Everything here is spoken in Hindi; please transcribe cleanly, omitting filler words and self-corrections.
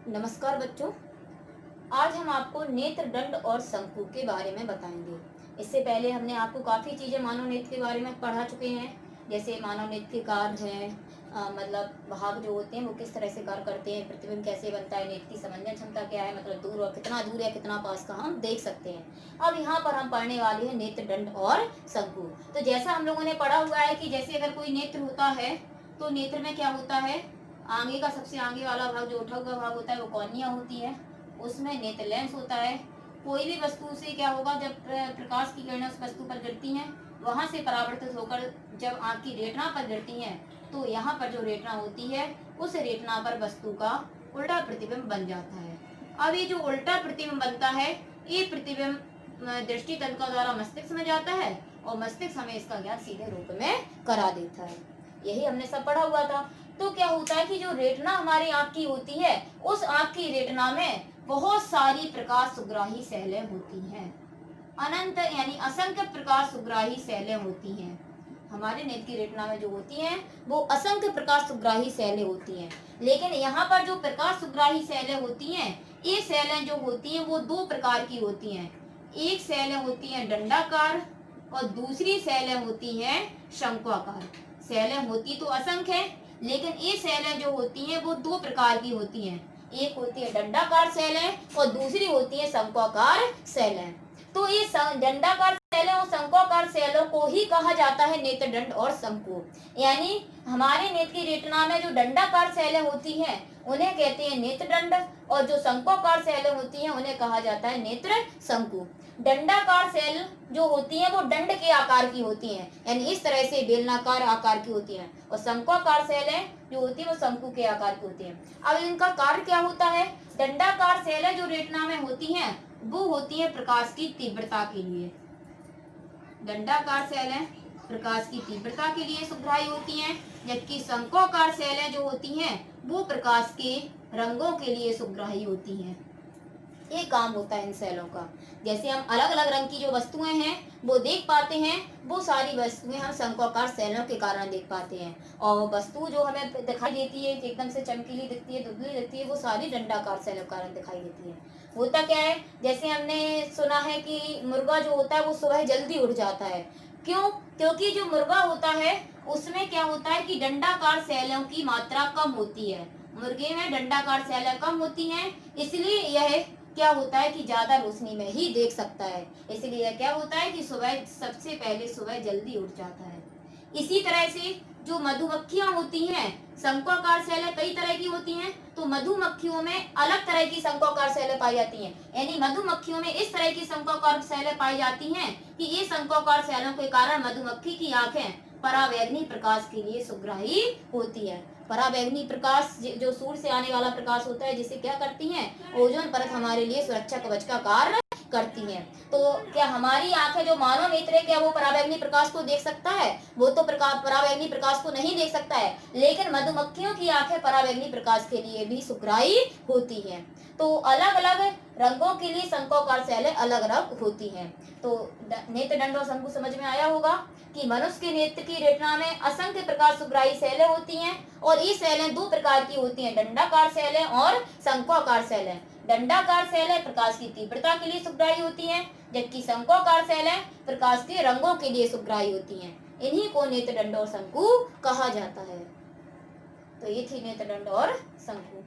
नमस्कार बच्चों। आज हम आपको नेत्र दंड और शंकु के बारे में बताएंगे। इससे पहले हमने आपको काफ़ी चीज़ें मानव नेत्र के बारे में पढ़ा चुके हैं। जैसे मानव नेत्र के कार्य हैं, मतलब भाग जो होते हैं वो किस तरह से कार्य करते हैं, प्रतिबिंब कैसे बनता है, नेत्र की समंजन क्षमता क्या है, मतलब दूर और कितना दूर या कितना पास का हम देख सकते हैं। अब यहाँ पर हम पढ़ने वाले हैं नेत्र दंड और शंकु। तो जैसा हम लोगों ने पढ़ा हुआ है कि जैसे अगर कोई नेत्र होता है तो नेत्र में क्या होता है, आगे का सबसे आगे वाला भाग जो उठा हुआ भाग होता है वो कॉर्निया होती है, उसमें नेत्र लेंस होता है। कोई भी वस्तु से क्या होगा, जब प्रकाश की किरणें उस वस्तु पर गिरती हैं, वहां से परावर्तित होकर जब आँख की रेटिना पर गिरती हैं तो यहाँ पर जो रेटिना होती है उस रेटिना पर वस्तु का उल्टा प्रतिबिंब बन जाता है। अब ये जो उल्टा प्रतिबिंब बनता है, ये प्रतिबिंब दृष्टि तंत्र द्वारा मस्तिष्क में जाता है और मस्तिष्क हमें इसका ज्ञान सीधे रूप में करा देता है। यही हमने सब पढ़ा हुआ था। तो क्या होता है कि जो रेटिना हमारी आँख की होती है, उस आँख की रेटिना में बहुत सारी प्रकाश सुग्राही सेलें होती हैं। अनंत यानी असंख्य प्रकाश सुग्राही सेलें होती हैं। हमारे नेत्र की रेटिना में जो होती हैं वो असंख्य प्रकाश सुग्राही सेलें होती हैं। लेकिन यहाँ पर जो प्रकाश सुग्राही सेलें होती हैं, ये सेलें जो होती हैं वो दो प्रकार की होती हैं। एक सेलें होती हैं दंडाकार और दूसरी सेलें होती हैं शंक्वाकार। सेलें होती तो असंख्य है, लेकिन ये सेलें जो होती हैं वो दो प्रकार की होती हैं। एक होती है दंडाकार सेलें और दूसरी होती है शंक्वाकार सेलें। तो ये दंडाकार सेलें और शंक्वाकार सेलों को ही कहा जाता है नेत्र दंड और शंकु। यानी हमारे नेत्र की रेटिना में जो दंडाकार सेलें होती हैं उन्हें कहते हैं नेत्र दंड, और जो शंक्वाकार सेलें होती हैं उन्हें कहा जाता है नेत्र शंकु। दंडाकार सेल जो होती हैं वो दंड के आकार की होती हैं, यानी इस तरह से बेलनाकार आकार की होती हैं, और शंक्वाकार सेलें जो होती है वो शंकु के आकार की होती हैं। अब इनका कार्य क्या होता है? दंडाकार सेलें जो रेटिना में होती हैं वो होती है प्रकाश की तीव्रता के लिए। दंडाकार सेलें प्रकाश की तीव्रता के लिए सुग्राही होती हैं, जबकि शंक्वाकार सेलें जो होती हैं वो प्रकाश के रंगों के लिए सुग्राही होती हैं। ये काम होता है इन सेलों का। जैसे हम अलग अलग रंग की जो वस्तुएं हैं वो देख पाते हैं, वो सारी वस्तुएं हम शंक्वाकार सेलों के कारण देख पाते हैं। और वस्तु जो हमें दिखाई देती है एकदम से चमकीली दिखती है, धुंधली दिखती है, वो सारी दंडाकार सेलों के कारण दिखाई देती है। होता क्या है, जैसे हमने सुना है कि मुर्गा जो होता है वो सुबह जल्दी उठ जाता है। क्यों? क्योंकि जो मुर्गा होता है उसमें क्या होता है कि दंडाकार सेलों की मात्रा कम होती है। मुर्गे में दंडाकार सेलें कम होती हैं, इसलिए यह क्या होता है कि ज्यादा रोशनी में ही देख सकता है। इसलिए क्या होता है कि सुबह सबसे पहले सुबह जल्दी उठ जाता है। इसी तरह से जो मधुमक्खियां होती हैं, शंक्वाकार सेलें कई तरह की होती हैं, तो मधुमक्खियों में अलग तरह की शंक्वाकार सेलें पाई जाती हैं। यानी मधुमक्खियों में इस तरह की शंक्वाकार सेलें पाई जाती हैं कि ये शंक्वाकार सेलों के कारण मधुमक्खी की आंखें पराबैंगनी प्रकाश के लिए सुग्राही होती है। पराबैंगनी प्रकाश जो सूर्य से आने वाला प्रकाश होता है, जिसे क्या करती हैं, ओजोन परत हमारे लिए सुरक्षा कवच का कार्य करती हैं। तो क्या हमारी आंखें जो मानव नेत्र है, क्या वो पराबैंगनी प्रकाश को देख सकता है? वो तो पराबैंगनी प्रकाश को नहीं देख सकता है, लेकिन मधुमक्खियों की आंखें पराबैंगनी प्रकाश के लिए भी सुग्राही होती हैं। तो अलग अलग रंगों के लिए शंक्वाकार सेलें अलग अलग होती हैं। तो नेत्र दंड और शंकु समझ में आया होगा कि मनुष्य के नेत्र की रेटिना में असंख्य प्रकार सुग्राही सेलें होती हैं, और ये सेलें दो प्रकार की होती हैं, दंडाकार सेलें और शंक्वाकार सेलें। दंडाकार सेलें प्रकाश की तीव्रता के लिए सुग्राही होती हैं, जबकि शंक्वाकार सेलें प्रकाश के रंगों के लिए सुग्राही होती हैं। इन्हीं को नेत्र दंड और शंकु कहा जाता है। तो ये थी नेत्र दंड और शंकु।